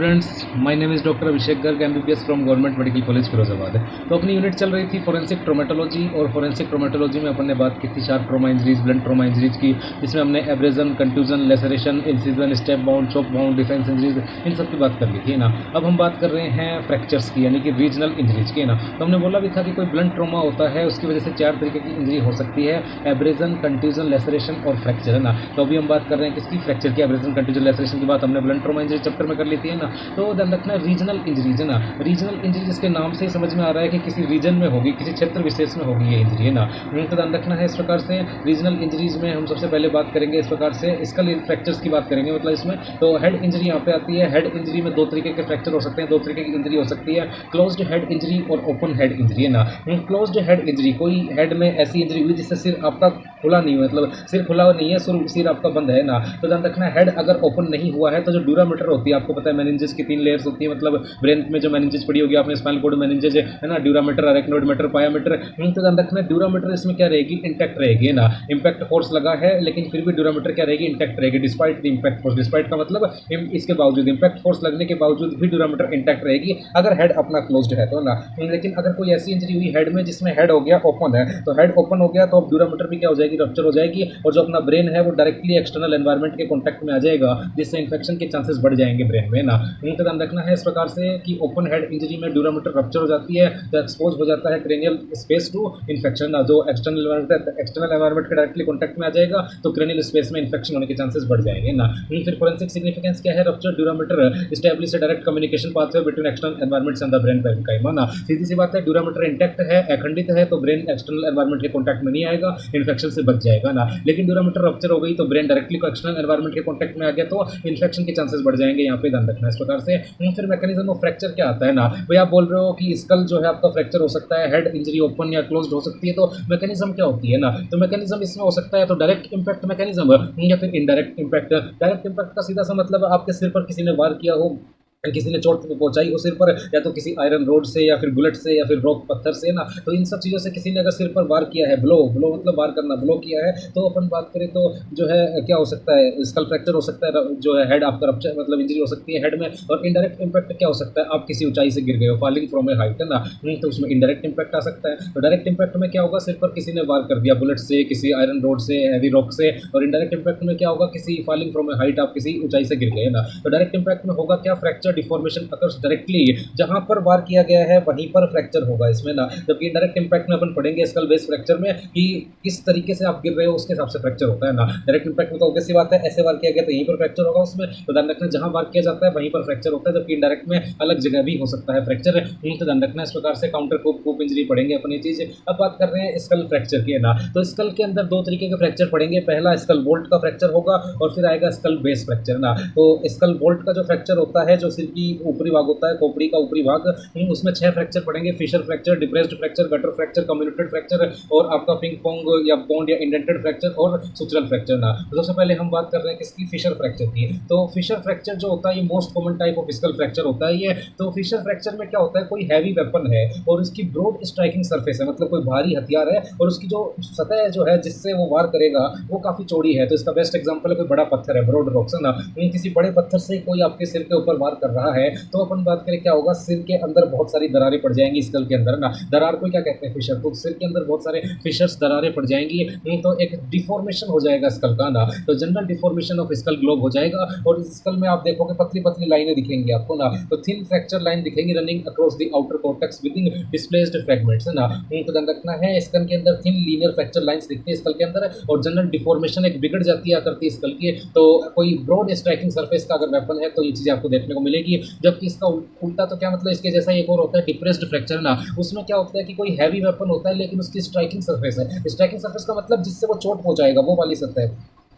Students, my name is doctor Abhishek Garg MBBS from government medical college Firozabad. तो अपनी unit चल रही थी फॉरेंसिक ट्रोमेटोलॉजी, और फॉरेंसिक ट्रोमेटोलॉजी में अपन ने बात की थी sharp trauma injuries, blunt trauma injuries की, जिसमें हमने abrasion, contusion, laceration, incision, stab wound, chop wound, defence injuries, इन सब की बात कर ली थी ना। अब हम बात कर रहे हैं फ्रैक्चर्स की, यानी कि रीजनल इंजरीज की ना। तो हमने बोला भी था कि कोई ब्लंट ट्रोमा होता है, उसकी वजह से 4 तरीके की इंजरी हो सकती है: एब्रेजन, कंट्यूजन, लेसरेशन और फ्रैक्चर, है ना। तो अभी हम बात कर रहे हैं किसकी? फ्रैक्चर की। एब्रेजन, कंट्यूजन, लेसरेशन की बात हमने ब्लंट ट्रोमा इंजरी चैप्टर में कर ली थी, है ना। तो ध्यान रखना, रीजनल इंजरीज, है ना। रीजनल इंजरीज इसके नाम से ही समझ में आ रहा है कि किसी रीजन में होगी, किसी क्षेत्र विशेष में होगी ये इंजरी, है ना। तो ध्यान रखना है इस प्रकार से। रीजनल इंजरीज में हम सबसे पहले बात करेंगे इस प्रकार से स्कल फ्रैक्चर्स की बात करेंगे, मतलब इसमें तो हेड इंजरी यहाँ पे आती है। हेड इंजरी में 2 तरीके के फ्रैक्चर हो सकते हैं, 2 तरीके की इंजरी हो सकती है: क्लोज्ड हेड इंजरी और ओपन हेड इंजरी, है ना। क्लोज्ड हेड इंजरी, कोई हेड में ऐसी इंजरी हुई जिससे सिर आपका खुला नहीं हुआ, मतलब सिर खुला नहीं है, सिर आपका बंद है ना। तो ध्यान रखना, हेड अगर ओपन नहीं हुआ है तो जो ड्यूरामीटर होती है, आपको पता है मेनिंजेस की 3 लेयर्स होती है, मतलब ब्रेन में जो मेनिंजेस पड़ी होगी आपने, स्पाइनल कॉर्ड मेनिंजेस है ना, ड्यूरामीटर, अरेक्नोइड मीटर, पायामीटर। तो ध्यान रखना, ड्यूरामीटर इसमें क्या रहेगी? इंटैक्ट रहेगी, है ना। इंपैक्ट फोर्स लगा है लेकिन फिर भी ड्यूरामीटर क्या रहेगी? इंटैक्ट रहेगी, despite the impact force. Despite का मतलब इसके बावजूद, इंपैक्ट फोर्स लगने के बावजूद भी ड्यूरामीटर इंटैक्ट रहेगी अगर हेड अपना क्लोज्ड है तो ना। लेकिन अगर कोई ऐसी इंजरी हुई हेड में जिसमें हेड हो गया ओपन है, तो हेड ओपन हो गया तो अब ड्यूरामीटर भी क्या हो जाएगी? रप्चर हो जाएगी, और जो अपना ब्रेन है वो डायरेक्टली एक्सटर्नल एनवायरनमेंट के कॉन्टैक्ट में आ जाएगा, जिससे इन्फेक्शन के चांसेस बढ़ जाएंगे ब्रेन में ना। तो ध्यान रखना है इस प्रकार से कि ओपन हेड इंजरी में ड्यूरामीटर रप्चर हो जाती है तो एक्सपोज हो जाता है क्रेनियल स्पेस टू इन्फेक्शन ना। जो एक्सटर्नल एनवायरनमेंट के डायरेक्टली कॉन्टैक्ट में आ जाएगा तो क्रेनियल स्पेस में इन्फेक्शन होने के चांसेस बढ़ जाएंगे ना। फिर फोरेंसिक सिग्निफिकेंस क्या है? Rupture dura mater establish direct communication pathway between external environments and the brain parenchyma ना। सीधी सी बात है, ड्यूरामीटर इंटैक्ट है, अखंडित है, तो ब्रेन एक्सटर्नल एनवायरनमेंट के कॉन्टैक्ट में नहीं आएगा, इन्फेक्शन से बच जाएगा ना। लेकिन ड्यूरामीटर रप्चर हो गई तो ब्रेन डायरेक्टली एक्सटर्नल एनवायरनमेंट के कॉन्टैक्ट में आ गया तो इन्फेक्शन के चांसेस बढ़ जाएंगे, यहाँ पे ध्यान रखना इस प्रकार से। फिर मैकेनिज्म ऑफ फ्रैक्चर क्या आता है ना। भाई आप बोल रहे हो कि स्कल जो है आपका फ्रैक्चर हो सकता है, हेड इंजरी ओपन या क्लोज्ड हो सकती है, तो मैकेनिज्म क्या होती है ना। तो मैकेनिज्म इसमें हो सकता है तो डायरेक्ट इंपैक्ट मैकेनिज्म या फिर इनडायरेक्ट इंपैक्ट। डायरेक्ट इंपैक्ट का सीधा सा मतलब आपके सिर पर किसी ने वार किया हो, किसी ने चोट पहुंचाई हो सिर पर, या तो किसी आयरन रोड से या फिर बुलेट से या फिर रॉक पत्थर से ना। तो इन सब चीज़ों से किसी ने अगर सिर पर वार किया है, ब्लो मतलब वार करना, ब्लो किया है, तो अपन बात करें तो जो है क्या हो सकता है? स्कल फ्रैक्चर हो सकता है, जो है हेड आपका रप्चर मतलब इंजरी हो सकती है हेड में। और इनडायरेक्ट इंपैक्ट क्या हो सकता है? आप किसी ऊंचाई से गिर गए हो, फॉलिंग फ्रॉम ए हाइट, है ना। तो उसमें इनडायरेक्ट इंपैक्ट आ सकता है। तो डायरेक्ट इंपैक्ट में क्या होगा? सिर पर किसी ने वार कर दिया बुलेट से, किसी आयरन रोड से, हैवी रॉक से। और इनडायरेक्ट इंपैक्ट में क्या होगा? किसी फॉलिंग फ्रॉम ए हाइट, आप किसी ऊंचाई से गिर गए ना। तो डायरेक्ट इंपैक्ट में होगा क्या? फ्रैक्चर डिफॉर्मेशन डायरेक्टली जहां पर वार किया गया है वहीं पर फ्रैक्चर होगा इसमें ना। जबकि डायरेक्ट इंपैक्ट में अपन पढ़ेंगे स्कल बेस फ्रैक्चर में कि किस तरीके से आप गिर रहे हो उसके हिसाब से फ्रैक्चर होता है ना। डायरेक्ट इंपैक्ट में तो ऑब्वियस सी बात है, ऐसे वार किया गया तो यहीं पर फ्रैक्चर होगा उसमें, तो ध्यान रखना जहां वार किया जाता है वहीं पर फ्रैक्चर होता है। जबकि इनडायरेक्ट में अलग जगह भी हो सकता है फ्रैक्चर, तो ध्यान रखना इस प्रकार से। काउंटर कूप इंजरी पढ़ेंगे अपन ये चीज। अब बात कर रहे हैं स्कल फ्रैक्चर की, है ना। तो स्कल के अंदर 2 तरीके के फ्रैक्चर पढ़ेंगे। पहला स्कल बोल्ट का फ्रैक्चर होगा और फिर आएगा स्कल बेस फ्रैक्चर ना। तो स्कल बोल्ट का जो फ्रैक्चर होता है, जो सिर की ऊपरी भाग होता है, खोपड़ी का ऊपरी भाग, उसमें 6 फ्रैक्चर पड़ेंगे: fissure fracture, depressed fracture, gutter fracture, comminuted fracture, और आपका पिंग पोंग या बॉन्ड या इंडेंटेड फ्रैक्चर और सुचरल फ्रैक्चर ना। तो सबसे पहले हम बात कर रहे हैं किसकी? फिशर फ्रैक्चर की। तो फिशर फ्रैक्चर जो होता है ये most common type of skull fracture होता है ये। तो फिशर फ्रैक्चर में क्या होता है? कोई हैवी वेपन है और उसकी ब्रॉड स्ट्राइकिंग सरफेस है, मतलब कोई भारी हथियार है और उसकी जो सतह जो है जिससे वो वार करेगा वो काफी चौड़ी है। तो इसका बेस्ट एग्जांपल है कोई बड़ा पत्थर है, ब्रॉड रॉक्स, है ना। किसी बड़े पत्थर से कोई आपके सिर के ऊपर वार कर रहा है तो अपन बात करें क्या होगा? सिर के अंदर बहुत सारी दरारें पड़ जाएंगी स्कल के अंदर ना। दरार को क्या कहते हैं? फिशर। तो सिर के अंदर बहुत सारे फिशर्स, दरारें पड़ जाएंगी, तो एक डिफॉर्मेशन हो जाएगा स्कल का ना। तो general deformation of skull globe हो जाएगा और इस स्कल में आप देखोगे पतली पतली लाइनें दिखेंगी आपको ना। तो थिन फ्रैक्चर लाइन दिखेंगी running across the outer cortex with in displaced fragments, है ना। तो ध्यान रखना है स्कल के अंदर थिन लीनियर फ्रैक्चर लाइंस दिखती है स्कल के अंदर, और जनरल डिफॉर्मेशन एक बिगड़ जाती है आकृति स्कल की। तो कोई ब्रॉड स्ट्राइकिंग सरफेस का अगर वेपन है तो ये चीजें आपको देखने को मिलेगी। जबकि इसका उल्टा तो क्या मतलब? इसके जैसा एक और होता है डिप्रेस्ड फ्रैक्चर ना। उसमें क्या होता है कि कोई हैवी वेपन होता है लेकिन उसकी स्ट्राइकिंग सरफेस है। स्ट्राइकिंग सरफेस का मतलब जिससे वो चोट पहुंचाएगा वो वाली सतह,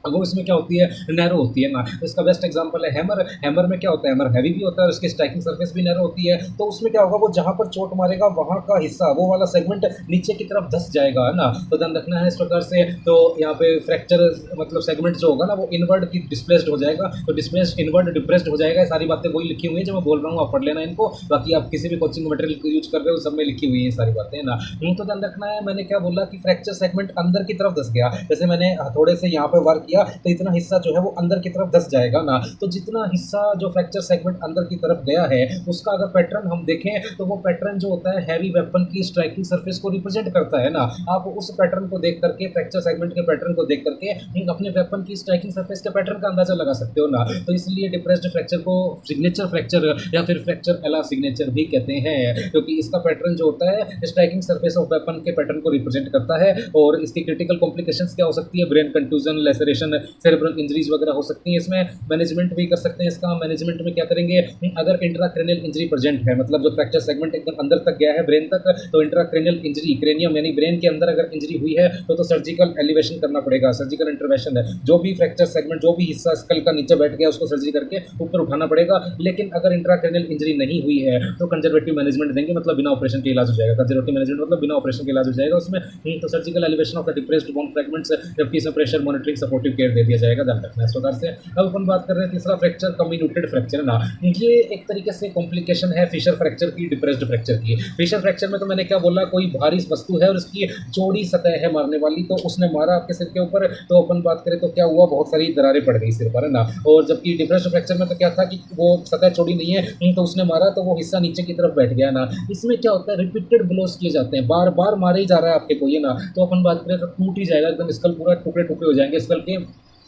वो इसमें क्या होती है? नैरो होती है ना। तो इसका बेस्ट एग्जांपल है हैमर। हैमर में क्या होता है? हैमर हैवी भी होता है और उसकी स्ट्राइकिंग सरफेस भी नैरो होती है। तो उसमें क्या होगा? वो जहां पर चोट मारेगा वहां का हिस्सा, वो वाला सेगमेंट नीचे की तरफ धस जाएगा, है ना। तो ध्यान रखना है इस प्रकार से। तो यहाँ पे फ्रैक्चर मतलब सेगमेंट जो होगा ना वो इनवर्ड की डिस्प्लेस्ड हो जाएगा, तो डिस्प्लेस्ड इनवर्ड डिप्रेस्ड हो जाएगा। सारी बातें वही लिखी हुई है जो मैं बोल रहा हूँ, आप पढ़ लेना इनको। बाकी आप किसी भी कोचिंग मटेरियल यूज कर रहे हो सब में लिखी हुई है सारी बातें, है ना। तो ध्यान रखना है, मैंने क्या बोला कि फ्रैक्चर सेगमेंट अंदर की तरफ धस गया। जैसे मैंने हथौड़े से यहाँ पे वार किया तो इतना हिस्सा जो है वो अंदर की तरफ धस जाएगा ना। तो जितना हिस्सा जो फ्रैक्चर सेगमेंट अंदर की तरफ गया है उसका अगर पैटर्न हम देखें तो वो पैटर्न जो होता है हैवी वेपन की स्ट्राइकिंग सरफेस को रिप्रेजेंट करता है ना। आप उस पैटर्न को देख करके, फ्रैक्चर सेगमेंट के पैटर्न को देख करके अपने वेपन की स्ट्राइकिंग सरफेस के पैटर्न का अंदाजा लगा सकते हो ना। तो इसलिए डिप्रेस्ड फ्रैक्चर को सिग्नेचर फ्रैक्चर या फिर फ्रैक्चर एला सिग्नेचर भी कहते हैं, क्योंकि इसका पैटर्न जो होता है स्ट्राइकिंग सरफेस ऑफ वेपन के पैटर्न को रिप्रेजेंट करता है। और इसकी क्रिटिकल कॉम्प्लिकेशंस क्या हो सकती है, brain contusion, laceration, cerebral injuries वगैरह हो सकती हैं। इसमें मैनेजमेंट भी कर सकते हैं। इसका मैनेजमेंट में क्या करेंगे, अगर इंट्राक्रेनियल इंजरी प्रेजेंट है, मतलब जो फ्रैक्चर सेगमेंट एकदम अंदर तक गया है ब्रेन तक, तो इंट्राक्रेनियल इंजरी, क्रेनियम यानी ब्रेन के अंदर अगर इंजरी हुई है तो सर्जिकल एलिवेशन करना पड़ेगा, सर्जिकल इंटरवेंशन है। जो भी फ्रैक्चर सेगमेंट, जो भी हिस्सा स्कल का नीचे बैठ गया उसको सर्जरी करके ऊपर उठाना पड़ेगा। लेकिन अगर इंट्राक्रेनियल इंजरी नहीं हुई है तो कंजर्वेटिव मैनेजमेंट देंगे, मतलब बिना ऑपरेशन के इलाज हो जाएगा। कंजर्वेटिव मैनेजमेंट मतलब बिना ऑपरेशन के इलाज हो जाएगा उसमें। तो surgical elevation of the depressed bone fragments, जबकि इसमें प्रेशर मॉनिटरिंग सपोर्टिव केयर दे दिया जाएगा। ध्यान रखना इस प्रकार से। अब अपन बात कर रहे हैं तीसरा फ्रैक्चर, कम्युनिटेड फ्रैक्चर है ना। ये एक तरीके से कॉम्प्लिकेशन है फिशर फ्रैक्चर की, डिप्रेस्ड फ्रैक्चर की। फिशर फ्रैक्चर में तो मैंने क्या बोला, कोई भारी वस्तु है और उसकी चौड़ी सतह है मारने वाली, तो उसने मारा आपके सिर के ऊपर, तो अपन बात करें तो क्या हुआ, बहुत सारी दरारें पड़ गई सिर पर, है ना। और जबकि डिप्रेस्ड फ्रैक्चर में तो क्या था कि वो सतह चौड़ी नहीं है, तो उसने मारा तो वो हिस्सा नीचे की तरफ बैठ गया ना। इसमें क्या होता है, रिपीटेड ब्लोस किए जाते हैं, बार बार मारे ही जा रहा है आपके को ये ना। तो अपन बात करें तो टूट ही जाएगा एकदम, स्कल पूरा टुकड़े टुकड़े हो जाएंगे स्कल के,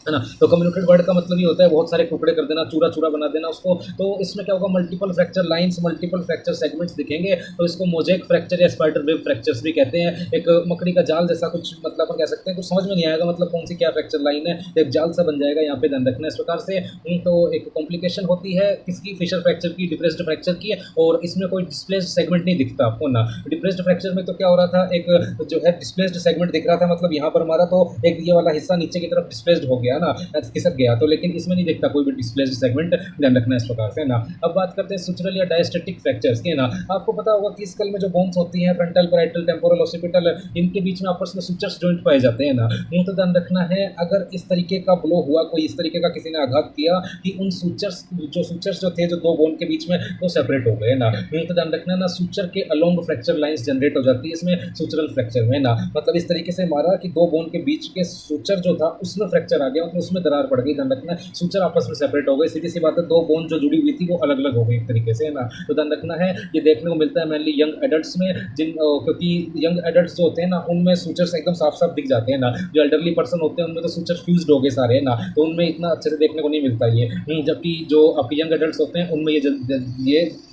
है ना। तो कम्युनिकेट वर्ड का मतलब ये होता है बहुत सारे टुकड़े कर देना, चूरा चूरा बना देना उसको। तो इसमें क्या होगा, multiple fracture lines, multiple fracture segments दिखेंगे। तो इसको मोजेक फ्रैक्चर या स्पाइडर वेब फ्रैक्चर्स भी कहते हैं। एक मकड़ी का जाल जैसा कुछ, मतलब अपन कह सकते हैं, कुछ समझ में नहीं आएगा मतलब कौन सी क्या फ्रैक्चर लाइन है, एक जाल सा बन जाएगा यहाँ पे, ध्यान रखना इस प्रकार से। तो एक कॉम्प्लिकेशन होती है किसकी, फिशर फ्रैक्चर की, डिप्रेस्ड फ्रैक्चर की। और इसमें कोई डिस्प्लेस्ड सेगमेंट नहीं दिखता आपको ना। डिप्रेस्ड फ्रैक्चर में तो क्या हो रहा था, एक जो है डिस्प्लेस्ड सेगमेंट दिख रहा था, मतलब यहाँ पर हमारा तो एक ये वाला हिस्सा नीचे की तरफ डिस्प्लेस्ड हो गया ना, खिसक गया। तो लेकिन इसमें नहीं दिखता कोई भी डिस्प्लेस्ड सेगमेंट, ध्यान रखना इस प्रकार से ना। अब बात करते हैं सुचरल या डायस्टेटिक फ्रैक्चर्स की ना। आपको पता होगा कि स्कल में जो बोन्स होती हैं, फ्रंटल, पैराइटल, टेम्पोरल, ऑसिपिटल, इनके बीच में आपस में सुचर्स जॉइंट पाए जाते हैं ना। तो ध्यान रखना है, अगर इस तरीके का ब्लो हुआ, कोई इस तरीके का किसी ने आघात किया कि उन सुचर्स जो थे, जो दो बोन के बीच में, वो सेपरेट हो गए ना। तो ध्यान रखना ना, सुचर के अलोंग फ्रैक्चर लाइंस जनरेट हो जाती है इसमें सुचरल फ्रैक्चर में ना। मतलब इस तरीके से मारा कि दो बोन के बीच के सुचर जो था उसमें फ्रैक्चर आ गया, मतलब उसमें दरार पड़ गई। ध्यान रखना, सूचर आपस में सेपरेट हो गए, सीधी सी बात है, दो बोन जो जुड़ी हुई थी वो अलग अलग हो गई एक तरीके से, है ना। तो ध्यान रखना है, ये देखने को मिलता है मेनली यंग एडल्ट्स में, क्योंकि यंग एडल्ट्स जो होते हैं ना उनमें सूचर्स एकदम साफ साफ दिख जाते हैं ना। जो एल्डरली पर्सन होते हैं उनमें तो सूचर फ्यूज्ड हो गए सारे, है ना, तो उनमें इतना अच्छे से देखने को नहीं मिलता ये। जबकि जो आपके यंग एडल्ट्स होते हैं उनमें ये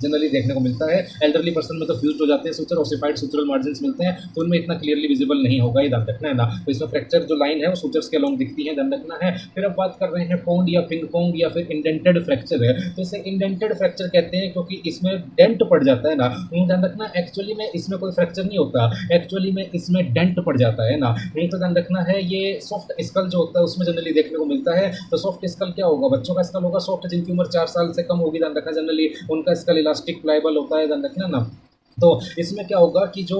जनरली देखने को मिलता है। एल्डरली पर्सन में तो फ्यूज्ड हो जाते हैं सूचर, ऑसिफाइड सूचरल मार्जिन्स मिलते हैं, तो उनमें इतना क्लियरली विजिबल नहीं होगा, ये ध्यान रखना है ना। तो इसमें फ्रैक्चर जो लाइन है वो सूचर्स के अलोंग दिखती है, ध्यान रखना है। फिर अब बात कर रहे हैं पोंड या पिंग पोंग या फिर इंडेंटेड फ्रैक्चर है। तो इसे इंडेंटेड फ्रैक्चर कहते हैं क्योंकि इसमें डेंट पड़ जाता है ना। ध्यान रखना, एक्चुअली में इसमें कोई फ्रैक्चर नहीं होता, एक्चुअली में इसमें डेंट पड़ जाता है ना। तो ध्यान रखना है, ये सॉफ्ट स्कल जो होता है उसमें जनरली देखने को मिलता है। तो सॉफ्ट स्कल क्या होगा, बच्चों का स्कल होगा सॉफ्ट, जिनकी उम्र 4 साल से कम होगी, ध्यान रखना, जनरली उनका स्कल इलास्टिक प्लाइबल होता है, ध्यान रखना ना। तो इसमें क्या होगा कि जो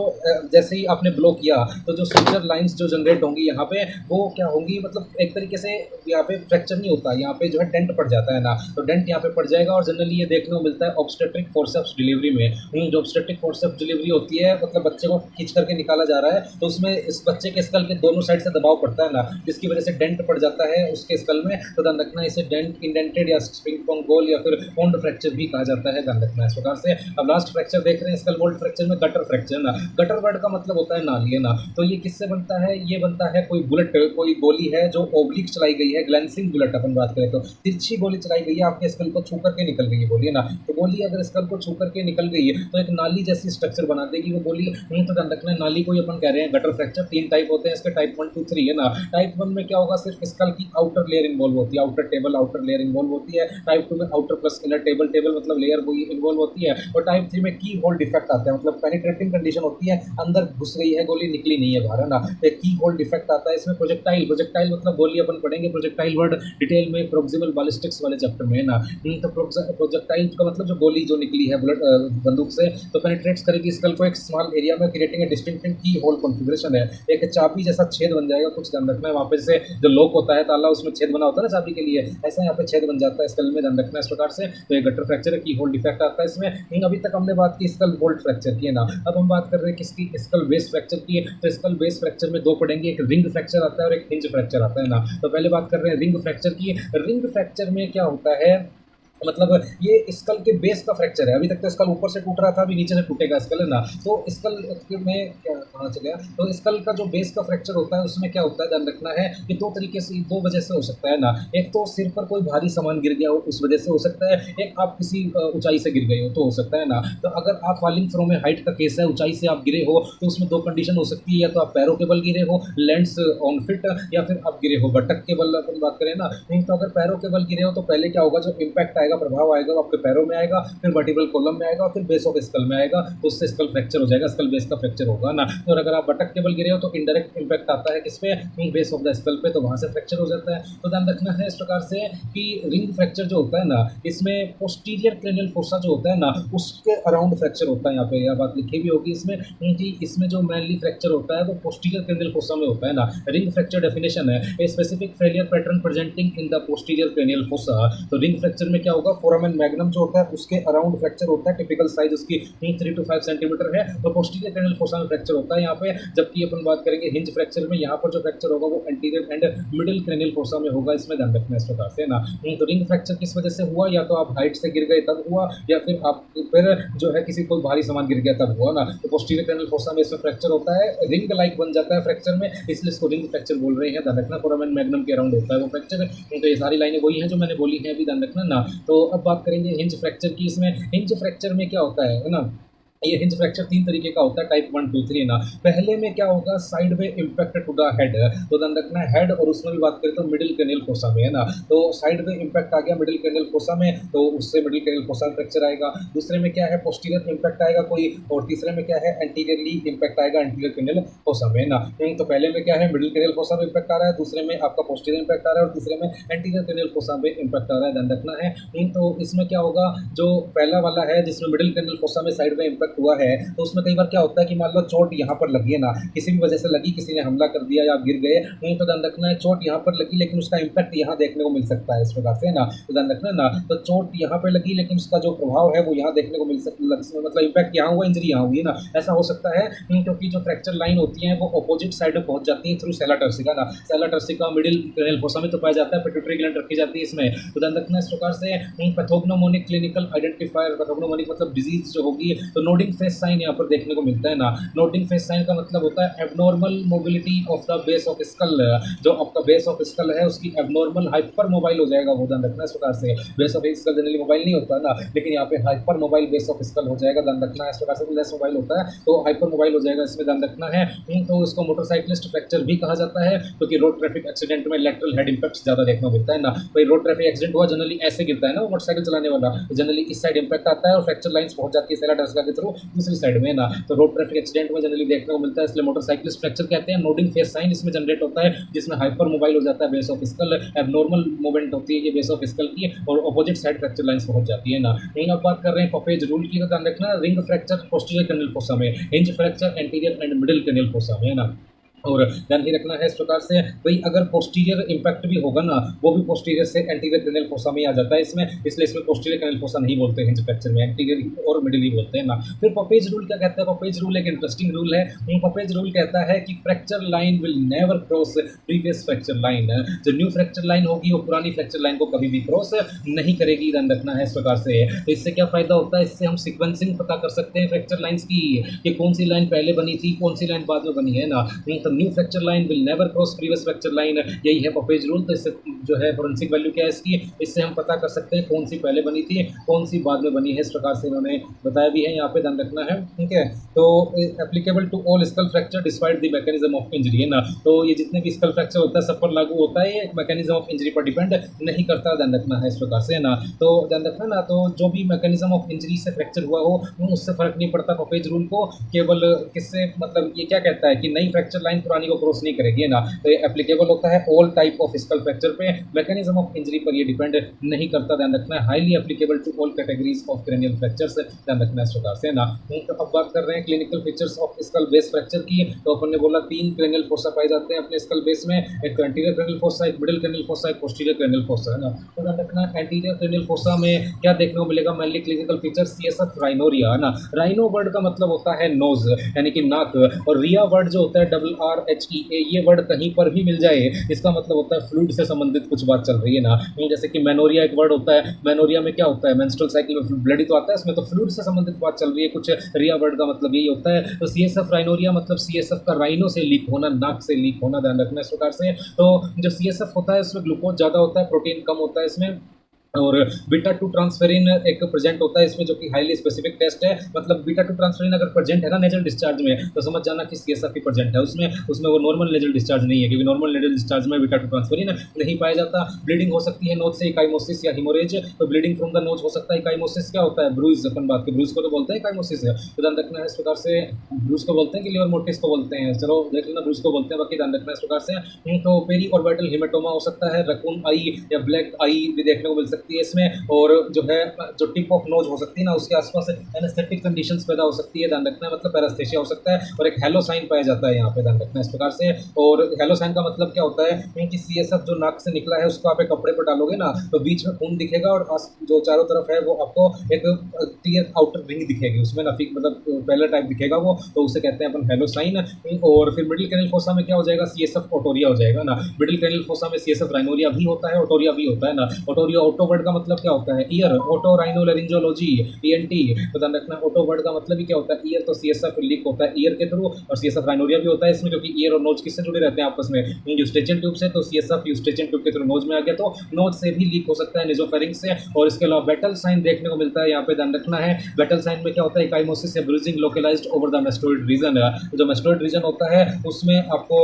जैसे ही आपने ब्लो किया तो जो सुचर लाइंस जो जनरेट होंगी यहाँ पे, वो क्या होंगी, मतलब एक तरीके से यहाँ पे फ्रैक्चर नहीं होता, यहाँ पे जो है डेंट पड़ जाता है ना। तो डेंट यहाँ पे पड़ जाएगा और जनरली ये देखने को मिलता है ऑब्स्टेट्रिक फोर्सेप्स डिलीवरी में। जो ऑब्स्टेट्रिक फोर्सेप्स डिलीवरी होती है, मतलब बच्चे को खींच करके निकाला जा रहा है, तो उसमें इस बच्चे के स्कल के दोनों साइड से दबाव पड़ता है ना, जिसकी वजह से डेंट पड़ जाता है उसके स्कल में। तो ध्यान रखना, इसे डेंट, इंडेंटेड या स्प्रिंग पोंग गोल या फिर पोंड फ्रैक्चर भी कहा जाता है, ध्यान रखना इस प्रकार से। अब लास्ट फ्रैक्चर देख रहे हैं स्कल बोल्ट फ्रैक्चर में, गटर फ्रैक्चर ना। गटर वर्ड का मतलब होता है नाली, है ना। तो ये किससे बनता है, ये बनता है कोई बुलेट, कोई गोली है जो ओब्लिक चलाई गई है, ग्लैंसिंग बुलेट अपन बात करें तो तिरछी गोली चलाई गई है, आपके स्कल को छू करके निकल गई है गोली, है ना। तो गोली अगर स्कल को छू करके निकल गई है तो एक नाली जैसी स्ट्रक्चर बना देगी वो गोली। तो ध्यान रखना है, नाली को ही अपन कह रहे हैं गटर फ्रैक्चर। 3 टाइप होते हैं इसके, टाइप 1, 2, 3, है ना। टाइप 1 में क्या होगा, सिर्फ स्कल की आउटर लेयर इन्वॉल्व होती है, outer table, outer layer involve होती है। टाइप 2 में outer plus inner table, table मतलब लेयर वो इन्वॉल्व होती है। और टाइप 3 में की होल डिफेक्ट आता है, मतलब पेनिट्रेटिंग कंडीशन होती है, अंदर घुस गई है गोली, निकली नहीं है बाहर, है ना। तो एक की होल डिफेक्ट आता है इसमें। प्रोजेक्टाइल, प्रोजेक्टाइल मतलब गोली अपन पढ़ेंगे प्रोजेक्टाइल वर्ड डिटेल में प्रोक्सिमल बैलिस्टिक्स वाले चैप्टर में, है ना। तो प्रोजेक्टाइल का मतलब जो गोली जो निकली है बुलेट बंदूक से, तो पेनिट्रेट्स करेगी स्कल को एक स्मॉल एरिया में, क्रिएटिंग ए डिस्टिंक्टिव की होल कॉन्फिगरेशन है, एक चाबी जैसा छेद बन जाएगा। कुछ ध्यान रखना है, वहाँ पे जैसे जो लॉक होता है ताला, उसमें छेद बना होता है ना चाबी के लिए, ऐसा यहाँ पे छेद बन जाता है स्कल में, ध्यान रखना इस प्रकार से। तो ये गटर फ्रैक्चर है, की होल डिफेक्ट आता है इसमें। अभी तक हमने बात की स्कल बोल्ट फ्रैक्चर की, है ना। अब हम बात कर रहे हैं किसकी, स्कल बेस फ्रैक्चर की। तो स्कल बेस फ्रैक्चर में दो पढ़ेंगे, एक रिंग फ्रैक्चर आता है और एक हिंज फ्रैक्चर आता है ना। तो पहले बात कर रहे हैं रिंग फ्रैक्चर की। रिंग फ्रैक्चर में क्या होता है, मतलब ये स्कल के बेस का फ्रैक्चर है। अभी तक तो स्कल ऊपर से टूट रहा था, अभी नीचे से टूटेगा स्कल, है ना। तो स्कल में क्या कहाँ चले गया, तो स्कल का जो बेस का फ्रैक्चर होता है उसमें क्या होता है, ध्यान रखना है कि दो तरीके से, दो वजह से हो सकता है ना। एक तो सिर पर कोई भारी सामान गिर गया हो उस वजह से हो सकता है, एक आप किसी ऊंचाई से गिर गए हो तो हो सकता है ना। तो अगर आप फॉलिंग फ्रॉम में हाइट का केस है, ऊंचाई से आप गिरे हो, तो उसमें दो कंडीशन हो सकती है, या तो आप पैरों के बल गिरे हो, लैंड्स ऑन फिट, या फिर आप गिरे हो बटक के बल, अपन बात करें ना। तो अगर पैरों के बल गिरे हो तो पहले क्या होगा, जो इम्पैक्ट आएगा, प्रभाव आएगा, वो आपके पैरों में आएगा, फिर वर्टिब्रल कॉलम में आएगा, फिर बेस ऑफ स्कल में आएगा, तो उससे स्कल फ्रैक्चर हो जाएगा, स्कल बेस का फ्रैक्चर होगा ना। और अगर आप बटक के बल गिरे हो तो इनडायरेक्ट इम्पैक्ट आता है किस पे, बेस ऑफ द स्कल पे, तो वहां से फ्रैक्चर हो जाता है। तो ध्यान रखना है इस प्रकार से कि रिंग फ्रैक्चर जो होता है ना, इसमें पोस्टीरियर क्रेनियल फोसा जो होता है ना, उसके अराउंड फ्रैक्चर होता है। यहाँ पे यह बात लिखी भी होगी इसमें कि इसमें जो मेनली फ्रैक्चर होता है वो पोस्टीरियर क्रेनियल फोसा में होता है ना। रिंग फ्रैक्चर डेफिनेशन है, a specific failure pattern presenting in the posterior cranial fossa. तो रिंग फ्रैक्चर में क्या होगा, फोरामेन मैग्नम जो होता है उसके अराउंड फ्रैक्चर होता है, टिपिकल साइज उसकी 3 to 5 सेंटीमीटर है, और पोस्टीरियर क्रेनियल फोसा में फ्रैक्चर होता है यहाँ पे। जबकि अपन बात करेंगे हिंज फ्रैक्चर में, यहाँ पर जो फ्रैक्चर होगा वो anterior and middle cranial fossa में होगा, इसमें ध्यान रखना है इस प्रकार से ना। तो रिंग फ्रैक्चर किस वजह से हुआ, या तो आप हाइट से गिर गए तब हुआ, या फिर आप फिर जो है किसी कोई भारी सामान गिर गया तब हुआ ना। तो पोस्टीरियर क्रेनियल फोसा में इसमें फ्रैक्चर होता है, रिंग लाइक बन जाता है फ्रैक्चर में, इसलिए इसको रिंग फ्रैक्चर बोल रहे हैं। ध्यान रखना फोरामेन मैग्नम के अराउंड होता है वो फ्रैक्चर। तो ये सारी लाइनें वही हैं जो मैंने बोली हैं, अभी ध्यान रखना ना। तो अब बात करेंगे हिंज फ्रैक्चर की। इसमें हिंज फ्रैक्चर में क्या होता है ना, ये हिंज फ्रैक्चर 3 तरीके का होता है, टाइप 1, 2, 3 ना। पहले में क्या होगा, साइड में इम्पैक्ट टू द हेड, तो ध्यान रखना है हेड, और उसमें भी बात करें तो मिडिल क्रेनियल फोसा में, है ना। तो साइड में इम्पैक्ट आ गया मिडिल क्रेनियल फोसा में, तो उससे मिडिल क्रेनियल फोसा में फ्रैक्चर आएगा। दूसरे में क्या है, पोस्टीरियर इम्पैक्ट आएगा कोई, और तीसरे में क्या है, एंटीरियरली इम्पैक्ट आएगा एंटीरियर क्रेनियल फोसा में ना। तो पहले में क्या है, मिडिल क्रेनियल फोसा में इम्पैक्ट आ रहा है, दूसरे में आपका पोस्टीरियर इम्पैक्ट आ रहा है, और तीसरे में एंटीरियर क्रेनियल फोसा में इम्पैक्ट आ रहा है, ध्यान रखना है। तो इसमें क्या होगा, जो पहला वाला है जिसमें मिडिल क्रेनियल फोसा में साइड में इम्पैक्ट हुआ है, तो उसमें कई बार क्या होता है कि मान लो चोट यहाँ पर लगी है ना, किसी भी वजह से लगी, किसी ने हमला कर दिया या आप गिर गए, तो ध्यान रखना है चोट यहाँ पर लगी लेकिन उसका इम्पैक्ट यहाँ देखने को मिल सकता है, इस प्रकार से ना। तो ध्यान रखना ना, तो चोट यहाँ पर लगी लेकिन उसका जो प्रभाव है वो यहाँ देखने को मिल सकता, मतलब इम्पैक्ट यहाँ हुआ, इंजरी यहाँ हुई है ना, ऐसा हो सकता है। क्योंकि जो फ्रैक्चर लाइन होती है वो अपोजिट साइड में पहुंच जाती है थ्रू सेला टर्सिका ना। सेला टर्सिका मिडिल क्रेनियल फोसा में तो पाया जाता है, पिट्यूटरी ग्लैंड रखी जाती है इसमें। तो ध्यान रखना इस प्रकार से। पैथोग्नोमोनिक क्लिनिकल आइडेंटिफायर, पैथोग्नोमोनिक मतलब डिजीज जो होगी, तो नोडिंग फेस साइन यहाँ पर देखने को मिलता है ना। नोडिंग फेस साइन का मतलब होता है abnormal mobility of the base of skull, जो आपका बेस ऑफ स्कल है उसकी एबनॉर्मल हाइपर मोबाइल हो जाएगा, वो ध्यान रखना इस प्रकार से। Base of skull generally mobile नहीं होता ना, लेकिन यहाँ पे hyper mobile base of skull हो जाएगा, ध्यान रखना है इस प्रकार से। लेस मोबाइल होता है तो हाइपर मोबाइल हो जाएगा, इसमें ध्यान रखना है। तो इसको मोटरसाइकिलिस्ट फ्रैक्चर भी कहा जाता है, क्योंकि रोड ट्रैफिक एक्सीडेंट में लेटरल हेड इंपैक्ट ज्यादा देखने को मिलता है ना। भाई रोड ट्रैफिक एक्सीडेंट हुआ, जनरली ऐसे गिरता है ना वो मोटरसाइकिल चलाने वाला, जनरली इस साइड इंपैक्ट आता है और फ्रैक्चर लाइंस पहुंच जाती है सेला टर्सिका के थ्रू दूसरी साइड में ना। तो रोड ट्रैफिक एक्सीडेंट में जनरली देखने को मिलता है, इसलिए मोटरसाइकिलिस्ट फ्रैक्चर कहते हैं। नोडिंग फेस साइन इसमें जनरेट होता है, जिसमें हाइपर मोबाइल हो जाता है base of skull, abnormal movement होती है ये बेस ऑफ स्कल की, और ऑपोजिट साइड फ्रैक्चर लाइंस पहुंच जाती है ना। अब बात कर रहे हैं पपेज रूल की, तो ध्यान रखना ring fracture posterior cranial fossa में, hinge fracture anterior and middle cranial fossa में, है ना। और ध्यान ही रखना है इस प्रकार से, भाई अगर पोस्टीरियर इम्पैक्ट भी होगा ना, वो भी पोस्टीरियर से एंटीरियर क्रेनियल फोसा में आ जाता है इसमें, इसलिए इसमें पोस्टीरियर क्रेनियल फोसा नहीं बोलते हैं हिंज फ्रैक्चर में, एंटीरियर और मिडिल ही बोलते हैं ना। फिर पपेज रूल क्या कहता है, पपेज रूल एक इंटरेस्टिंग रूल है। पपेज रूल कहता है कि fracture line will never cross previous fracture line, जो न्यू फ्रैक्चर लाइन होगी वो पुरानी फ्रैक्चर लाइन को कभी भी क्रॉस नहीं करेगी, ध्यान रखना है इस प्रकार से। तो इससे क्या फायदा होता है, इससे हम सिक्वेंसिंग पता कर सकते हैं फ्रैक्चर लाइन्स की, कि कौन सी लाइन पहले बनी थी, कौन सी लाइन बाद में बनी है ना। तो new fracture line never cross previous fracture line, यही है पपेज रूल। तो इससे जो है फोरेंसिक वैल्यू क्या है इसकी, इससे हम पता कर सकते हैं कौन सी पहले बनी थी, कौन सी बाद में बनी है, इस प्रकार से इन्होंने बताया भी है यहाँ पे, ध्यान रखना है, ठीक है। तो applicable to all skull fracture despite the mechanism of injury, है ना। तो ये जितने भी स्कल फ्रैक्चर होता है सब पर लागू होता है, ये मैकेनिज्म ऑफ इंजरी पर डिपेंड नहीं करता, ध्यान रखना है इस प्रकार से, है ना। तो ध्यान रखना ना, तो जो भी मैकेनिज्म ऑफ इंजरी से फ्रैक्चर हुआ हो उससे फर्क नहीं पड़ता पपेज रूल को, केवल किससे, मतलब ये क्या कहता है कि नई फ्रैक्चर लाइन पुरानी को क्रॉस नहीं करेगी, है ना। तो ये एप्लीकेबल होता है all type of skull fracture पे, मैकेनिज्म ऑफ इंजरी पर ये डिपेंड नहीं करता, ध्यान रखना है। Highly applicable to all categories of cranial fractures, ध्यान रखना है इस प्रकार से, है ना। तो अब बात कर रहे हैं clinical features of skull base fracture की। तो अपन ने बोला 3 क्रेनियल फोसा पाए जाते हैं अपने स्कल बेस में, एक एंटीरियर क्रेनियल फोसा, एक मिडिल क्रेनियल फोसा, एक पोस्टीरियर क्रेनियल फोसा, है ना। तो ध्यान रखना एंटीरियर क्रेनियल फोसा में क्या देखने को मिलेगा, mainly clinical feature CSF rhinorrhoea, है ना। राइनो वर्ड का मतलब होता है नोज यानी कि नाक, और रिया वर्ड जो होता है RRHEA, ये वर्ड कहीं पर भी मिल जाए इसका मतलब होता है फ्लूइड से संबंधित कुछ बात चल रही है ना। जैसे कि मेनोरिया एक वर्ड होता है, मेनोरिया में क्या होता है, मेंस्ट्रुअल साइकिल में ब्लड ही तो आता है, इसमें तो फ्लूइड से संबंधित बात चल रही है कुछ। रिया वर्ड का मतलब यही होता है। तो सीएसएफ राइनोरिया मतलब सीएसएफ का राइनो से लीक होना, नाक से लीक होना, ध्यान रखना इस प्रकार से। तो जो सीएसएफ होता है उसमें ग्लूकोज ज़्यादा होता है, प्रोटीन कम होता है इसमें, और बीटा टू ट्रांसफेरिन एक प्रेजेंट होता है इसमें, जो कि हाईली स्पेसिफिक टेस्ट है। मतलब बीटा टू ट्रांसफेरिन अगर प्रेजेंट है ना नेजल डिस्चार्ज में, तो समझ जाना कि सीएसएफ ही प्रेजेंट है उसमें। उसमें वो नॉर्मल नेजल डिस्चार्ज नहीं है, क्योंकि नॉर्मल नेजल डिस्चार्ज में बीटा टू ट्रांसफेरिन नहीं पाया जाता। ब्लीडिंग हो सकती है नोज से, इकाइमोसिस या हिमोरेज। तो ब्लीडिंग फ्रॉम द नोज हो सकता है। इकाइमोसिस क्या होता है, ब्रूज, अपन बात की ब्रूज को तो बोलते हैं, इकाइमोसिस है तो ध्यान रखना है इस प्रकार से। ब्रूज को बोलते हैं कि लिवर मोटिस को बोलते हैं, चलो देख लेना, ब्रूज को बोलते हैं, बाकी ध्यान रखना इस प्रकार से। तो पेरी ऑर्बिटल हिमेटोमा हो सकता है, रकून आई या ब्लैक आई भी देखने को मिल सकती है इसमें, और जो है जो टिप ऑफ नोज हो सकती है ना, उसके आसपास एनेस्थेटिक कंडीशंस पैदा हो सकती है, ध्यान रखना है, मतलब पैरास्थेशिया हो सकता है, और एक हेलो साइन पाया जाता है यहाँ पे, ध्यान रखना है इस प्रकार से। और हेलो साइन का मतलब क्या होता है कि सीएसएफ जो नाक से निकला है उसको आप एक कपड़े पर डालोगे ना, तो बीच में खून दिखेगा, और जो चारों तरफ है वो आपको एक क्लियर आउटर रिंग दिखेगी उसमें ना, मतलब पहला टाइप दिखेगा वो, तो उसे कहते हैं अपन हेलो साइन। और फिर मिडिल कैनल फोसा में क्या हो जाएगा, सीएसएफ ओटोरिया हो जाएगा ना। मिडिल कैनल फोसा में सीएसएफ राइनोरिया भी होता है, ओटोरिया भी होता है ना। ओटोरिया, ऑटो वर्ड का मतलब क्या होता है, ईयर, ऑटो राइनो लेरिंजोलॉजी, ईएनटी। तो ध्यान रखना ऑटो वर्ड का मतलब ही क्या होता है, ईयर, तो सीएसएफ लीक होता है ईयर के थ्रू, और सीएसएफ राइनोरिया भी होता है इसमें, क्योंकि ईयर और नोज किससे जुड़े रहते हैं आपस में, यूस्टेचियन ट्यूब से। तो सीएसएफ यूस्टेचियन ट्यूब के थ्रू नोज में आ गया, तो नोज से भी लीक हो सकता है, नेजोफेरिंक्स से। और इसके अलावा बेटल साइन देखने को मिलता है यहाँ पे, ध्यान रखना है। बेटल साइन में क्या होता है, इकाइमोसिस या bruising localised over the mastoid region. जो मेस्टोइड रीजन होता है उसमें आपको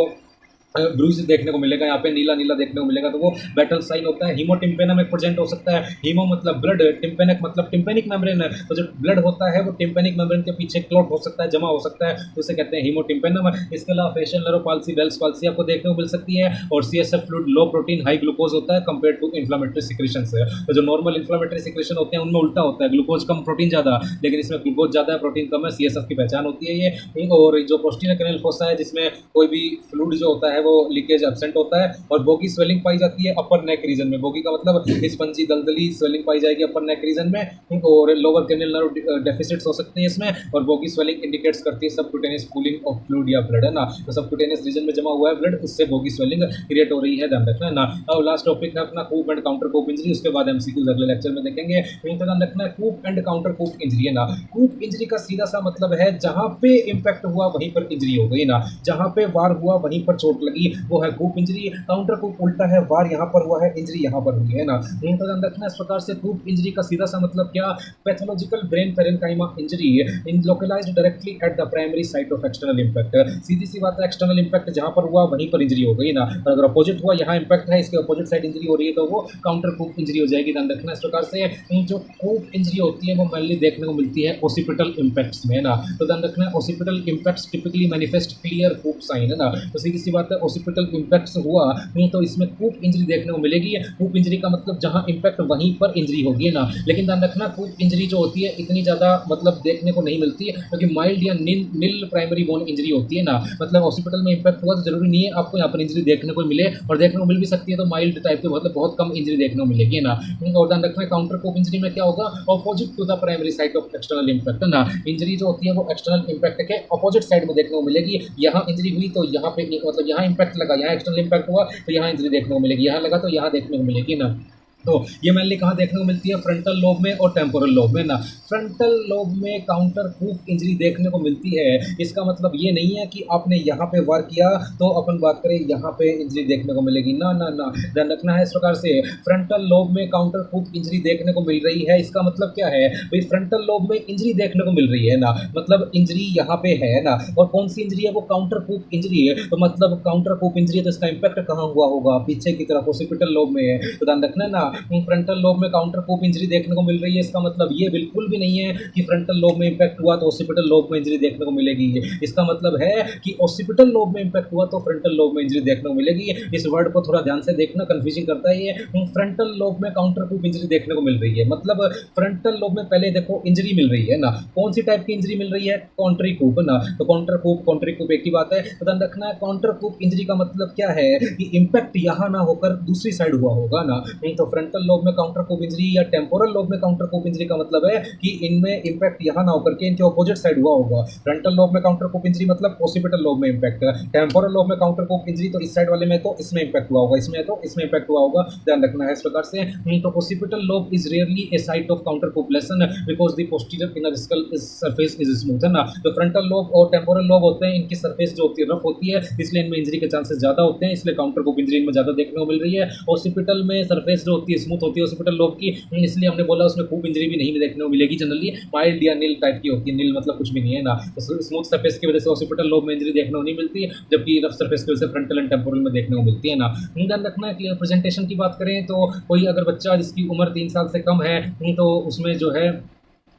ब्रूज देखने को मिलेगा, यहाँ पे नीला नीला देखने को मिलेगा, तो वो बैटल साइन होता है। हीमोटिम्पेनम एक प्रेजेंट हो सकता है। हीमो मतलब ब्लड, टिम्पेनिक मतलब टिम्पेनिक मेम्ब्रेन, तो जो ब्लड होता है वो टिम्पेनिक मेम्ब्रेन के पीछे क्लॉट हो सकता है, जमा हो सकता है, तो उसे कहते हैं हीमोटिम्पेनम। इसके अलावा फेशियल नर्वोपाल्सी, बेल्स पाल्सी आपको देखने को मिल सकती है। और सीएसएफ फ्लूइड लो प्रोटीन हाई ग्लूकोज होता है कंपेयर टू इन्फ्लामेटरी सिक्रेशन से। तो जो नॉर्मल इन्फ्लामेटरी सिक्रेशन होते हैं उनमें उल्टा होता है, ग्लूकोज कम प्रोटीन ज़्यादा, लेकिन इसमें ग्लूकोज ज़्यादा है प्रोटीन कम है, सीएसएफ की पहचान होती है ये। और जो पोस्टीरियर कैनल फोसा है जिसमें कोई भी फ्लूइड जो होता है वो लीकेज एब्सेंट होता है, और बोगी स्वेलिंग पाई जाती है अपर नेक रीजन में। बोगी का मतलब स्पंजी दलदली स्वेलिंग पाई जाएगी अपर नेक रीजन में, और लोअर कैनल नर्व डेफिसिट्स हो सकते हैं इसमें। और बोगी स्वेलिंग इंडिकेट्स करती है सबक्यूटेनियस कूलिंग ऑफ फ्लूइड या ब्लड, है ना। तो सबक्यूटेनियस रीजन में जमा हुआ है ब्लड, उससे बोगी स्वेलिंग क्रिएट हो रही है, ध्यान रखना है ना। अब लास्ट टॉपिक है अपना कूप एंड काउंटर कूप इंजरी, उसके बाद एमसीक्यूज अगले लेक्चर में देखेंगे। ध्यान रखना है कूप एंड काउंटर कूप इंजरी, है ना। कूप इंजरी का सीधा सा मतलब है जहां पे इंपैक्ट हुआ वहीं पर इंजरी हो गई ना, जहां पे वार हुआ वहीं पर चोट लगी, वो है कूप इंजरी। काउंटर कूप उल्टा है, वार यहाँ पर हुआ है, इंजरी यहाँ पर हुई है ना। तो ध्यान रखना इस प्रकार से कूप इंजरी का सीधा सा मतलब क्या, pathological brain parenchyma injury in localised directly at the primary site of external impact. सीधी सी बात है, एक्सटर्नल इंपैक्ट जहाँ पर हुआ वहीं पर इंजरी हो गई ना। और अगर अपोजिट हुआ, यहाँ इंपैक्ट है, इसके अपोजिट साइड इंजरी हो रही है, तो वो काउंटर कूप इंजरी हो जाएगी, ध्यान रखना इस प्रकार से। जो कूप इंजरी होती है वो मेनली देखने को मिलती है ओसिपिटल इंपैक्ट्स में, ना। तो ध्यान रखना है occipital impacts typically manifest clear coup sign, है ना। तो सीधी सी बात है, ओसिपिटल इंपैक्ट्स हुआ तो इसमें कूप इंजरी देखने को मिलेगी। कूप इंजरी का मतलब जहां इंपैक्ट वहीं पर इंजरी होगी, है ना। लेकिन ध्यान रखना कूप इंजरी जो होती है इतनी ज़्यादा मतलब देखने को नहीं मिलती है, क्योंकि माइल्ड या निल प्राइमरी बोन इंजरी होती है ना। मतलब हॉस्पिटल में इंपैक्ट हुआ तो जरूरी नहीं है आपको यहाँ पर इंजरी देखने को मिले, और देखने को मिल भी सकती है तो माइल्ड टाइप के, मतलब बहुत कम इंजरी देखने को मिलेगी, है ना। और ध्यान रखना काउंटर कूप इंजरी में क्या होगा, opposite to the primary site of external impact, है ना। इंजरी जो होती है वो एक्सटर्नल इंपैक्ट के अपोजिट साइड में देखने को मिलेगी। यहाँ इंजरी हुई तो यहाँ पे मतलब यहाँ इंपैक्ट लगा, यहाँ एक्सटर्नल इंपैक्ट हुआ तो यहाँ इंजरी देखने को मिलेगी, यहाँ लगा तो यहाँ देखने को मिलेगी ना। तो ये मेनली कहाँ देखने को मिलती है, फ्रंटल लोब में और टेम्पोरल लोब में, ना। फ्रंटल लोब में काउंटर कूप इंजरी देखने को मिलती है। इसका मतलब ये नहीं है कि आपने यहाँ पे वार किया तो अपन बात करें यहाँ पे इंजरी देखने को मिलेगी, ना ना ना। ध्यान रखना है इस प्रकार से, फ्रंटल लोब में काउंटर कूप इंजरी देखने को मिल रही है, इसका मतलब क्या है भाई, फ्रंटल लोब में इंजरी देखने को मिल रही है ना, मतलब इंजरी यहाँ पे है ना। और कौन सी इंजरी है, वो काउंटर कूप इंजरी है। तो मतलब काउंटर कूप इंजरी है तो इसका इंपैक्ट कहाँ हुआ होगा, पीछे की तरफ ओसिपिटल लोब में है। तो ध्यान रखना है ना, फ्रंटल लोब में काउंटर कूप इंजरी देखने को मिल रही है, इसका मतलब ये बिल्कुल भी नहीं है कि फ्रंटल लोब में इंपैक्ट हुआ तो ऑसिपिटल लोब में इंजरी देखने को मिलेगी। इसका मतलब है कि ऑसिपिटल लोब में इंपैक्ट हुआ तो फ्रंटल लोब में इंजरी देखने को मिलेगी। इस वर्ड को थोड़ा ध्यान से देखना, कंफ्यूजिंग करता है ये। फ्रंटल लोब में काउंटर कूप इंजरी देखने को मिल रही है, मतलब फ्रंटल लोब में पहले देखो इंजरी मिल रही है ना, कौन सी टाइप की इंजरी मिल रही है, कॉन्ट्री कूप ना, तो काउंटर कूप कॉन्ट्री कूप एक ही बात है। तो ध्यान रखना है काउंटर कूप इंजरी का मतलब क्या है कि इंपैक्ट यहाँ ना होकर दूसरी साइड हुआ होगा ना। तो फ्रंटल लोब में काउंटर कूप इंजरी या टेम्पोरल लोब में काउंटर कूप इंजरी का मतलब है कि इनमें इंपैक्ट यहाँ ना होकर के इनके ऑपोजिट साइड हुआ होगा। फ्रंटल लोब में काउंटर कूप इंजरी मतलब ऑसिपिटल लोब में इंपैक्ट, टेम्पोरल लोब में काउंटर कूप इंजरी तो इस साइड वाले में तो इसमें इंपैक्ट हुआ होगा, इसमें तो इसमें इंपैक्ट हुआ होगा, ध्यान रखना है इस प्रकार से। तो occipital lobe is rarely a site of countercopulation because the posterior inner skull is surface is smooth, है ना। तो फ्रंटल लोब और टेम्पोरल लोब होते हैं, इनकी सरफेस जो होती है रफ होती है, इसलिए इनमें इंजरी के चांसेस ज्यादा होते हैं, इसलिए काउंटर कूप इंजरी इनमें ज्यादा देखने को मिल रही है। ऑसिपिटल में सरफेस जो होती है स्मूथ होती है ऑसिपिटल लोब की, इसलिए हमने बोला उसमें कूप इंजरी भी नहीं देखने को मिलेगी, जनरली माइल्ड या नील टाइप की होती है, नील मतलब कुछ भी नहीं है ना। तो स्मूथ सरफेस की वजह से ऑसिपिटल लोब में इंजरी देखने को नहीं मिलती, जबकि रफ सरफेस की वजह से फ्रंटल एंड टेम्पोरल में देखने को मिलती है ना। ध्यान रखना है क्लियर प्रेजेंटेशन की बात करें तो कोई अगर बच्चा जिसकी उम्र 3 साल से कम है तो उसमें जो है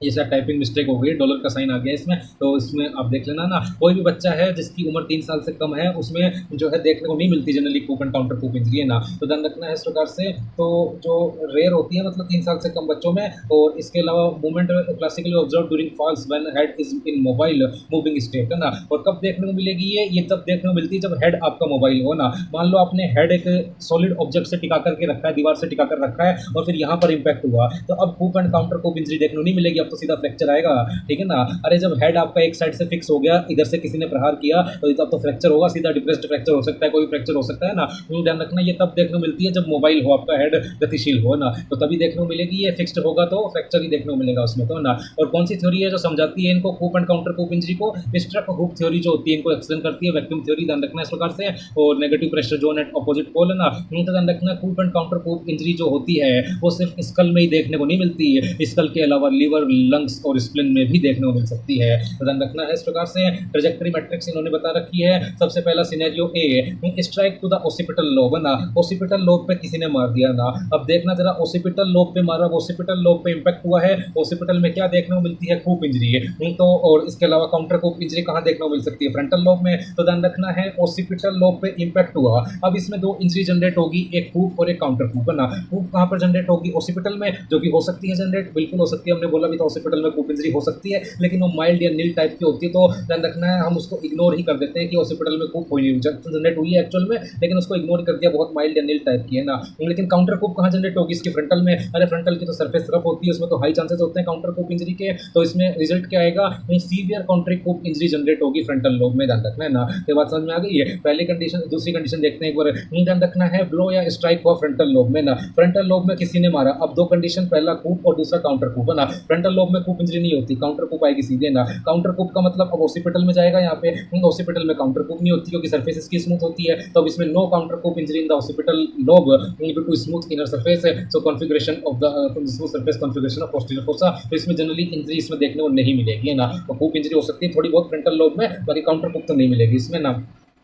ये शायद टाइपिंग मिस्टेक हो गई, डॉलर का साइन आ गया इसमें, तो इसमें आप देख लेना ना। कोई भी बच्चा है जिसकी उम्र 3 साल से कम है उसमें जो है देखने को नहीं मिलती generally coup and counter coup injury, है ना। तो ध्यान रखना है इस प्रकार से। तो जो रेयर होती है मतलब 3 साल से कम बच्चों में, और इसके अलावा movement classically observe during falls when head is in mobile moving state, है ना। और कब देखने को मिलेगी ये तब देखने को मिलती है जब हेड आपका मोबाइल हो ना। मान लो आपने हेड एक सॉलिड ऑब्जेक्ट से टिका करके रखा है, दीवार से टिका कर रखा है, और फिर यहाँ पर इंपैक्ट हुआ, तो अब कूप एंड काउंटर कूप इंजरी देखने को नहीं मिलेगी, अब तो सीधा फ्रैक्चर आएगा, ठीक है ना। अरे जब हेड आपका एक साइड से फिक्स हो गया, इधर से किसी ने प्रहार किया तो अब तो फ्रैक्चर होगा, सीधा डिप्रेस्ड फ्रैक्चर हो सकता है, कोई फ्रैक्चर हो सकता है ना। ध्यान रखना ये तब देखने को मिलती है जब मोबाइल हो, आपका हेड गतिशील हो ना, तो तभी देखने को मिलेगी। ये फिक्स्ड होगा तो फ्रैक्चर ही देखने को मिलेगा उसमें तो ना। और कौन सी थ्योरी है जो समझाती है इनको कूप एंड काउंटर कूप इंजरी को, स्ट्रक हुक थ्योरी जो होती है इनको एक्सप्लेन करती है, वैक्यूम थ्योरी, ध्यान रखना इस प्रकार से। और negative pressure zone at opposite pole, है ना। तो ध्यान रखना coup and counter coup injury जो होती है वो सिर्फ स्कल में ही देखने को नहीं मिलती है, स्कल के अलावा लीवर, लंग्स और स्प्लिन में भी देखने को मिल सकती है, तो ध्यान रखना है इस प्रकार से। ट्रेजेक्टरी मैट्रिक्स इन्होंने बता रखी है। सबसे पहला scenario A, strike to the occipital lobe, है ना। ऑसिपिटल लोब पे किसी ने मार दिया ना, अब देखना जरा ऑसिपिटल लोब पे मारा, ऑसिपिटल लोब पे इंपैक्ट हुआ है, ऑसिपिटल में क्या देखने को मिलती है, कूप इंजरी है। तो और इसके अलावा काउंटर कूप इंजरी कहाँ देखने को मिल सकती है, फ्रंटल लोब में। तो ध्यान रखना है ऑसिपिटल लोब पे इंपैक्ट हुआ, अब इसमें दो इंजरी जनरेट होगी, एक कूप और एक काउंटर कूप, है ना। कूप कहाँ पर जनरेट होगी, ऑसिपिटल में, जो कि हो सकती है जनरेट, बिल्कुल हो सकती है, हमने बोला भी था ऑसिपिटल में कूप इंजरी हो सकती है, लेकिन वो माइल्ड या नील टाइप की होती है, तो ध्यान रखना है हम उसको इग्नोर ही कर देते हैं कि हॉस्पिटल में कूप जनरेट हुई है एक्चुअल में, लेकिन उसको इग्नोर कर दिया, बहुत माइल्ड या नील टाइप की है ना। लेकिन काउंटर कूप कहाँ जनरेट होगी, इसकी फ्रंटल में। अरे फ्रंटल की तो सरफेस रफ होती है, उसमें तो हाई चांसेस होते हैं काउंटर कूप इंजरी के, तो इसमें रिजल्ट क्या आएगा, severe counter coup injury generate होगी फ्रंटल लोब में, ध्यान रखना है ना। ये बात समझ में आ गई है। पहली कंडीशन, दूसरी कंडीशन देखते हैं एक बार, ध्यान रखना है ब्लो या स्ट्राइक हुआ फ्रंटल लोब में ना, फ्रंटल लोब में किसी ने मारा, अब दो कंडीशन, पहला कूप और दूसरा काउंटर कूप, है ना। फ्रंटल लोब में कूप इंजरी नहीं होती, काउंटर कूप आएगी सीधे ना। काउंटर कूप का मतलब अब हॉस्पिटल में जाएगा, यहाँ पे हॉस्पिटल में काउंटर कूप नहीं होती क्योंकि सरफेस इसकी स्मूथ होती है, तो अब इसमें no counter coup injury in the occipital lobe due to smooth inner surface, so configuration of the smooth surface configuration of posterior fossa, तो इसमें जनरली इंजरी इसमें देखने को नहीं मिलेगी, है ना। तो कूप इंजरी हो सकती है थोड़ी बहुत फ्रंटल लोब में, बाकी काउंटर कूप तो नहीं मिलेगी इसमें ना।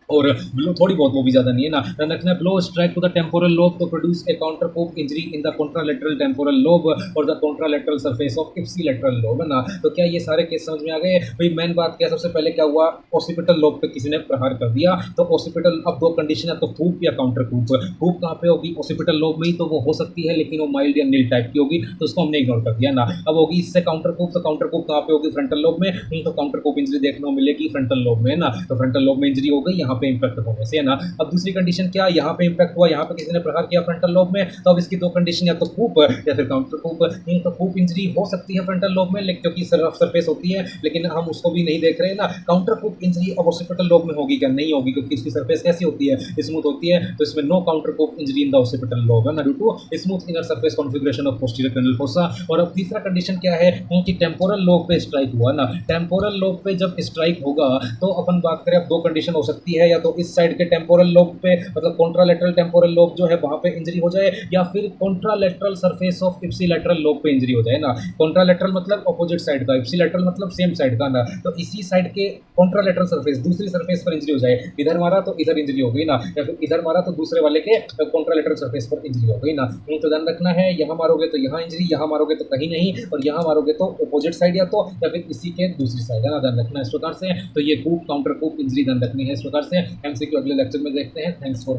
और ब्लो थोड़ी बहुत, वो भी ज़्यादा नहीं है ना। ध्यान रखना है blow strike to the temporal lobe to produce a counter coup injury in the contralateral temporal lobe और the contralateral surface of ipsilateral lobe, है ना। तो क्या ये सारे केस समझ में आ गए भाई। मेन बात क्या, सबसे पहले क्या हुआ, ऑसिपिटल लोब पे किसी ने प्रहार कर दिया, तो ऑसिपिटल, अब दो कंडीशन है, तो कूप या काउंटर कूप। कूप कहाँ पे होगी, ऑसिपिटल लोब में ही, तो वो हो सकती है लेकिन वो माइल्ड या नील टाइप की होगी, तो उसको हमने इग्नोर कर दिया ना। अब होगी इससे काउंटर कूप, तो काउंटर कूप कहाँ पे होगी, फ्रंटल लोब में, तो काउंटर कूप इंजरी देखने को मिलेगी फ्रंटल लोब में, ना। तो फ्रंटल लोब में इंजरी हो गई, यहाँ पे इंपैक्ट होने से, है ना। अब दूसरी कंडीशन क्या, यहाँ पे इंपैक्ट हुआ, यहाँ पे किसी ने प्रहार किया फ्रंटल लोब में, तो अब इसकी दो कंडीशन, या तो कूप या फिर काउंटर कूप। तो कूप इंजरी हो सकती है फ्रंटल लोब में क्योंकि सरफेस होती है, लेकिन हम उसको भी नहीं देख रहे हैं ना। काउंटर कूप इंजरी अब ऑसिपिटल लोब में होगी क्या, नहीं होगी, क्योंकि इसकी सरफेस कैसी होती है, स्मूथ होती है, तो इसमें no counter coup injury in the occipital lobe, है ना, due to smooth inner surface configuration of posterior cranial fossa. और अब तीसरा कंडीशन क्या है कि टेम्पोरल लोब पे स्ट्राइक हुआ ना। टेम्पोरल लोब पे जब स्ट्राइक होगा तो अपन बात करें, अब दो कंडीशन हो सकती है, जाए, या तो इस साइड के टेम्पोरल लोब पे मतलब कॉन्ट्रालेटरल टेम्पोरल लोब जो है वहाँ पे इंजरी हो जाए, या फिर contralateral surface of ipsilateral lobe पे इंजरी हो जाए ना। कॉन्ट्रालेटरल मतलब अपोजिट साइड का, इप्सिलेटरल मतलब सेम साइड का ना। तो इसी साइड के कॉन्ट्रालेटरल सरफेस दूसरी सरफेस पर इंजरी हो जाए, इधर मारा तो इधर इंजरी हो गई ना, या फिर इधर मारा तो दूसरे वाले के कॉन्ट्रालेटरल सरफेस पर इंजरी हो गई ना। तो ध्यान रखना है, यहाँ मारोगे तो यहाँ इंजरी, यहाँ मारोगे तो कहीं नहीं, और यहाँ मारोगे तो अपोजिट साइड या फिर इसी के दूसरी साइड है ना। ध्यान रखना है इस प्रकार से। तो ये कूप काउंटर कूप इंजरी ध्यान रखनी है इस प्रकार से। एमसीक्यू अगले लेक्चर में देखते हैं। Thanks for